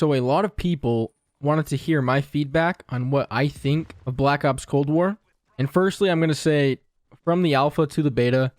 So a lot of people wanted to hear my feedback on what I think of Black Ops Cold War. And firstly, I'm going to say from the alpha to the beta,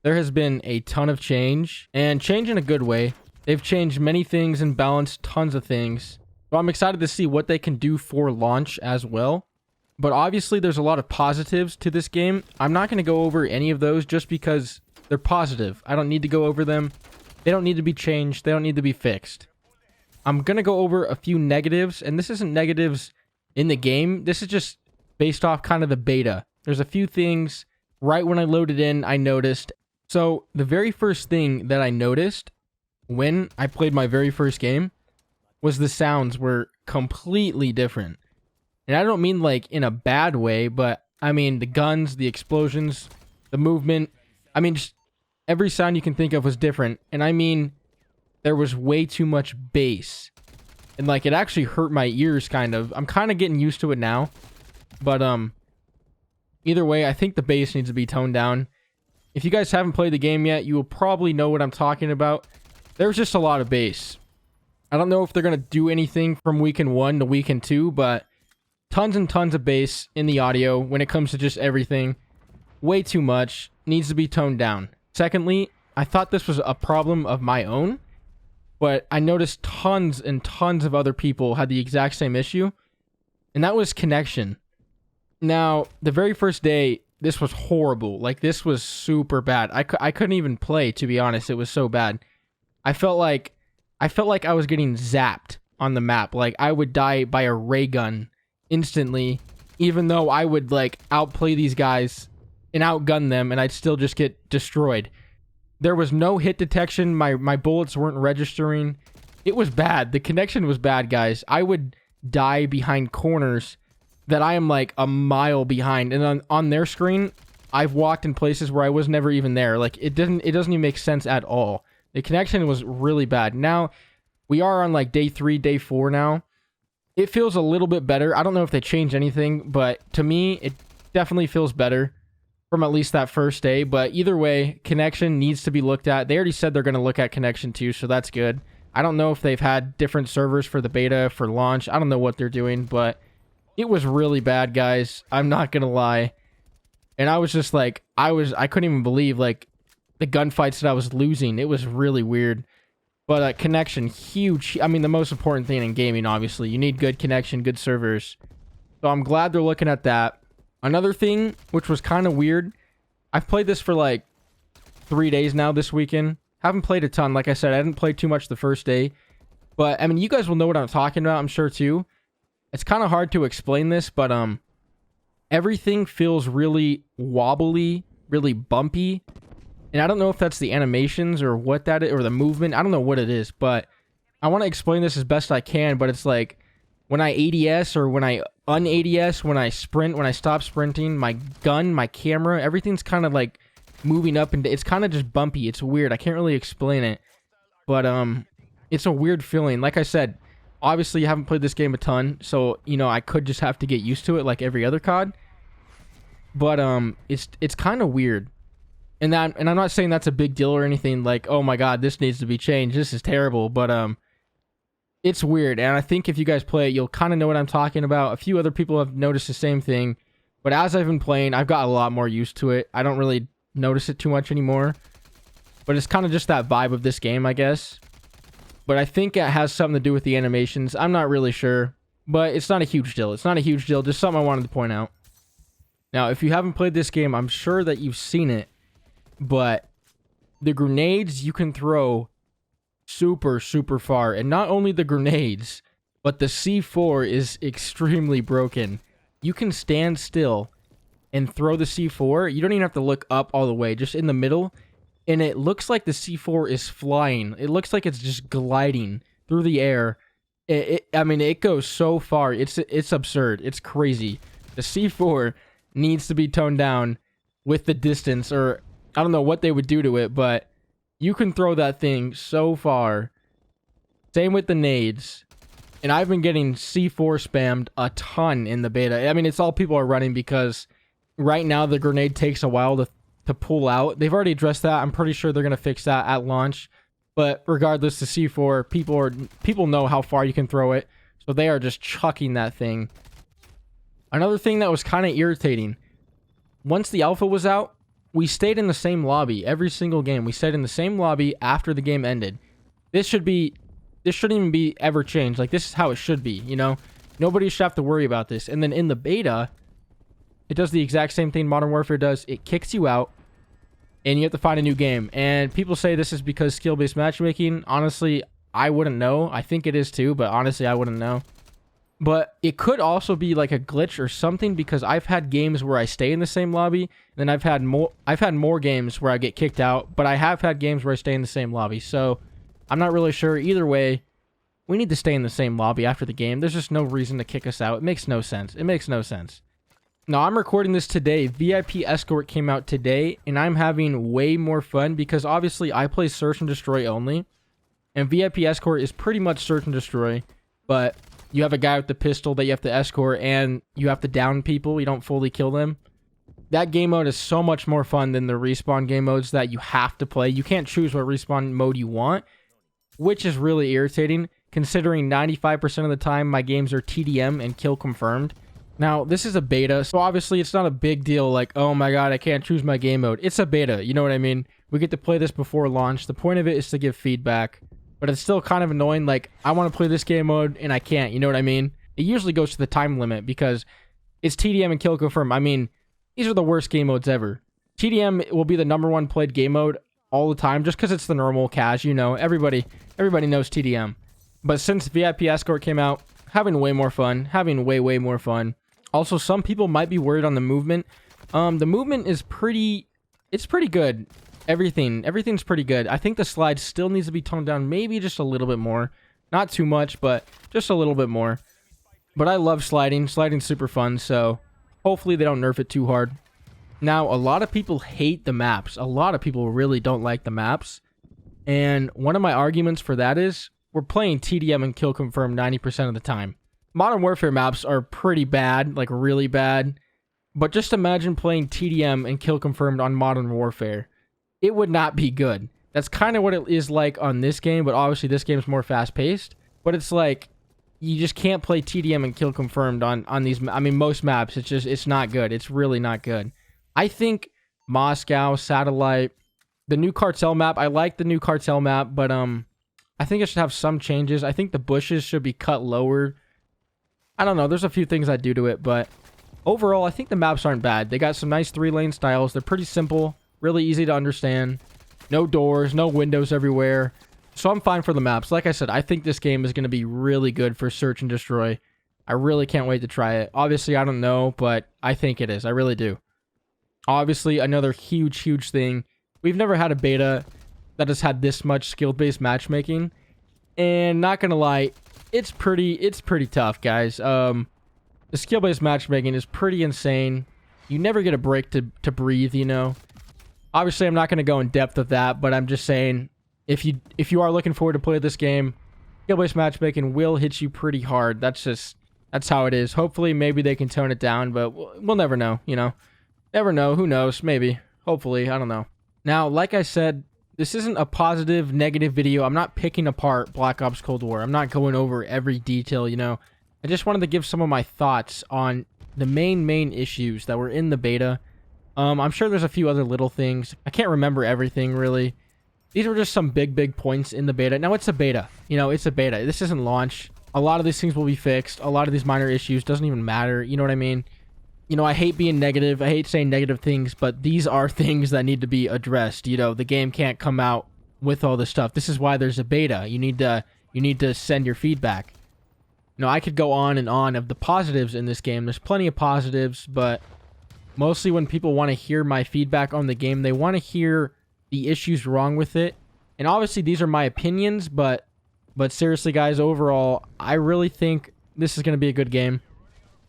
there has been a ton of change, and change in a good way. They've changed many things and balanced tons of things. So I'm excited to see what they can do for launch as well. But obviously, there's a lot of positives to this game. I'm not going to go over any of those just because they're positive. I don't need to go over them. They don't need to be changed. They don't need to be fixed. I'm going to go over a few negatives, and this isn't negatives in the game. This is just based off kind of the beta. There's a few things right when I loaded in I noticed. So the very first thing that I noticed when I played my very first game was the sounds were completely different. And I don't mean like in a bad way, but I mean the guns, the explosions, the movement. I mean, just every sound you can think of was different. And I mean, there was way too much bass. And like, it actually hurt my ears kind of. I'm kind of getting used to it now. But either way, I think the bass needs to be toned down. If you guys haven't played the game yet, you will probably know what I'm talking about. There's just a lot of bass. I don't know if they're going to do anything from weekend 1 to weekend 2, but tons and tons of bass in the audio when it comes to just everything. Way too much. Needs to be toned down. Secondly, I thought this was a problem of my own, but I noticed tons and tons of other people had the exact same issue, and that was connection. Now, the very first day, this was horrible. Like, this was super bad. I couldn't even play, to be honest. It was so bad. I felt like I was getting zapped on the map. Like, I would die by a ray gun instantly, even though I would like outplay these guys and outgun them, and I'd still just get destroyed. There was no hit detection. My bullets weren't registering. It was bad. The connection was bad, guys. I would die behind corners that I am like a mile behind, and on their screen, I've walked in places where I was never even there. Like, it doesn't even make sense at all. The connection was really bad. Now we are on like day 3, day 4 now. It feels a little bit better. I don't know if they changed anything, but to me, it definitely feels better from at least that first day. But either way, connection needs to be looked at. They already said they're going to look at connection too, so that's good. I don't know if they've had different servers for the beta, for launch. I don't know what they're doing, but it was really bad, guys. I'm not going to lie. And I was just like, I couldn't even believe like the gunfights that I was losing. It was really weird. But connection, huge. I mean, the most important thing in gaming, obviously. You need good connection, good servers. So I'm glad they're looking at that. Another thing, which was kind of weird, I've played this for like 3 days now this weekend. Haven't played a ton. Like I said, I didn't play too much the first day. But, I mean, you guys will know what I'm talking about, I'm sure, too. It's kind of hard to explain this, but everything feels really wobbly, really bumpy. And I don't know if that's the animations or what that is, or the movement. I don't know what it is, but I want to explain this as best I can. But it's like when I ADS or when I un-ADS, when I sprint, when I stop sprinting, my gun, my camera, everything's kind of like moving up, and it's kind of just bumpy. It's weird. I can't really explain it, but it's a weird feeling. Like I said, obviously you haven't played this game a ton, so you know I could just have to get used to it like every other COD. But it's kind of weird. And I'm not saying that's a big deal or anything like, oh my god, this needs to be changed, this is terrible, but it's weird. And I think if you guys play it, you'll kind of know what I'm talking about. A few other people have noticed the same thing, but as I've been playing, I've got a lot more used to it. I don't really notice it too much anymore, but it's kind of just that vibe of this game, I guess. But I think it has something to do with the animations. I'm not really sure, but it's not a huge deal. It's not a huge deal, just something I wanted to point out. Now, if you haven't played this game, I'm sure that you've seen it, but the grenades you can throw super, super far. And not only the grenades, but the C4 is extremely broken. You can stand still and throw the C4. You don't even have to look up all the way, just in the middle. And it looks like the C4 is flying. It looks like it's just gliding through the air. I mean, it goes so far. It's absurd. It's crazy. The C4 needs to be toned down with the distance, or I don't know what they would do to it, but you can throw that thing so far. Same with the nades. And I've been getting C4 spammed a ton in the beta. I mean, it's all people are running because right now the grenade takes a while to pull out. They've already addressed that. I'm pretty sure they're going to fix that at launch. But regardless, the C4, people know how far you can throw it, so they are just chucking that thing. Another thing that was kind of irritating, once the alpha was out, we stayed in the same lobby every single game. We stayed in the same lobby after the game ended. This shouldn't even be ever changed. Like, this is how it should be, you know? Nobody should have to worry about this. And then in the beta, it does the exact same thing Modern Warfare does. It kicks you out, and you have to find a new game. And people say this is because skill-based matchmaking. Honestly, I wouldn't know. I think it is too, but honestly, I wouldn't know. But it could also be like a glitch or something, because I've had games where I stay in the same lobby, and then I've had more games where I get kicked out, but I have had games where I stay in the same lobby. So I'm not really sure. Either way, we need to stay in the same lobby after the game. There's just no reason to kick us out. It makes no sense. It makes no sense. Now, I'm recording this today. VIP Escort came out today, and I'm having way more fun because obviously I play Search and Destroy only, and VIP Escort is pretty much Search and Destroy, but you have a guy with the pistol that you have to escort, and you have to down people. You don't fully kill them. That game mode is so much more fun than the respawn game modes that you have to play. You can't choose what respawn mode you want, which is really irritating, considering 95% of the time my games are TDM and kill confirmed. Now, this is a beta, so obviously it's not a big deal like, oh my god, I can't choose my game mode. It's a beta, you know what I mean? We get to play this before launch. The point of it is to give feedback. But it's still kind of annoying, like, I want to play this game mode, and I can't, you know what I mean? It usually goes to the time limit, because it's TDM and kill confirm. I mean, these are the worst game modes ever. TDM will be the #1 played game mode all the time, just because it's the normal cash, you know. Everybody knows TDM. But since VIP Escort came out, having way more fun. Having way more fun. Also, some people might be worried on the movement. The movement is pretty good. Everything's pretty good. I think the slide still needs to be toned down maybe just a little bit more. Not too much, but just a little bit more. But I love sliding. Sliding's super fun, so hopefully they don't nerf it too hard. Now, a lot of people hate the maps. A lot of people really don't like the maps. And one of my arguments for that is we're playing TDM and kill confirm 90% of the time. Modern Warfare maps are pretty bad, like really bad. But just imagine playing TDM and kill confirmed on Modern Warfare. It would not be good. That's kind of what it is like on this game, but obviously this game is more fast-paced. But it's like, you just can't play TDM and kill confirmed on these, I mean, most maps. It's not good. It's really not good. I think Moscow, Satellite, the new Cartel map, I like the new Cartel map, but I think it should have some changes. I think the bushes should be cut lower. I don't know. There's a few things I do to it, but overall, I think the maps aren't bad. They got some nice 3-lane styles. They're pretty simple. Really easy to understand. No doors, no windows everywhere. So I'm fine for the maps. Like I said, I think this game is going to be really good for Search and Destroy. I really can't wait to try it. Obviously, I don't know, but I think it is. I really do. Obviously, another huge thing. We've never had a beta that has had this much skill-based matchmaking. And not going to lie, it's pretty tough, guys. The skill-based matchmaking is pretty insane. You never get a break to breathe, you know. Obviously, I'm not going to go in depth of that, but I'm just saying, if you are looking forward to play this game, skill-based matchmaking will hit you pretty hard. That's how it is. Hopefully, maybe they can tone it down, but we'll never know, you know. Never know. Who knows? Maybe. Hopefully. I don't know. Now, like I said, this isn't a positive, negative video. I'm not picking apart Black Ops Cold War. I'm not going over every detail, you know. I just wanted to give some of my thoughts on the main issues that were in the beta. I'm sure there's a few other little things. I can't remember everything, really. These were just some big points in the beta. Now, it's a beta. You know, it's a beta. This isn't launch. A lot of these things will be fixed. A lot of these minor issues doesn't even matter. You know what I mean? You know, I hate being negative. I hate saying negative things, but these are things that need to be addressed. You know, the game can't come out with all this stuff. This is why there's a beta. You need to send your feedback. You know, I could go on and on of the positives in this game. There's plenty of positives, but mostly when people want to hear my feedback on the game, they want to hear the issues wrong with it. And obviously, these are my opinions, but seriously, guys, overall, I really think this is going to be a good game.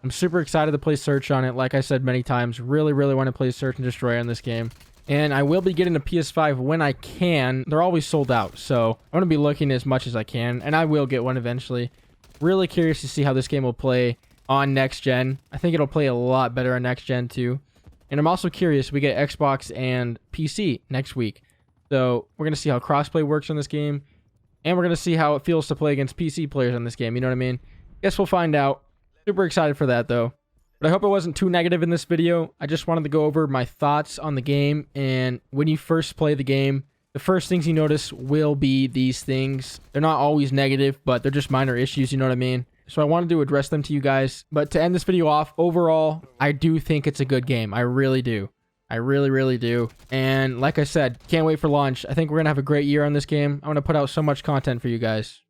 I'm super excited to play Search on it. Like I said many times, really want to play Search and Destroy on this game. And I will be getting a PS5 when I can. They're always sold out, so I'm going to be looking as much as I can, and I will get one eventually. Really curious to see how this game will play on next gen. I think it'll play a lot better on next gen too. And I'm also curious, we get Xbox and PC next week. So we're going to see how crossplay works in this game. And we're going to see how it feels to play against PC players in this game. You know what I mean? Guess we'll find out. Super excited for that, though. But I hope it wasn't too negative in this video. I just wanted to go over my thoughts on the game. And when you first play the game, the first things you notice will be these things. They're not always negative, but they're just minor issues. You know what I mean? So I wanted to address them to you guys. But to end this video off, overall, I do think it's a good game. I really do. I really, really do. And like I said, can't wait for launch. I think we're going to have a great year on this game. I'm going to put out so much content for you guys.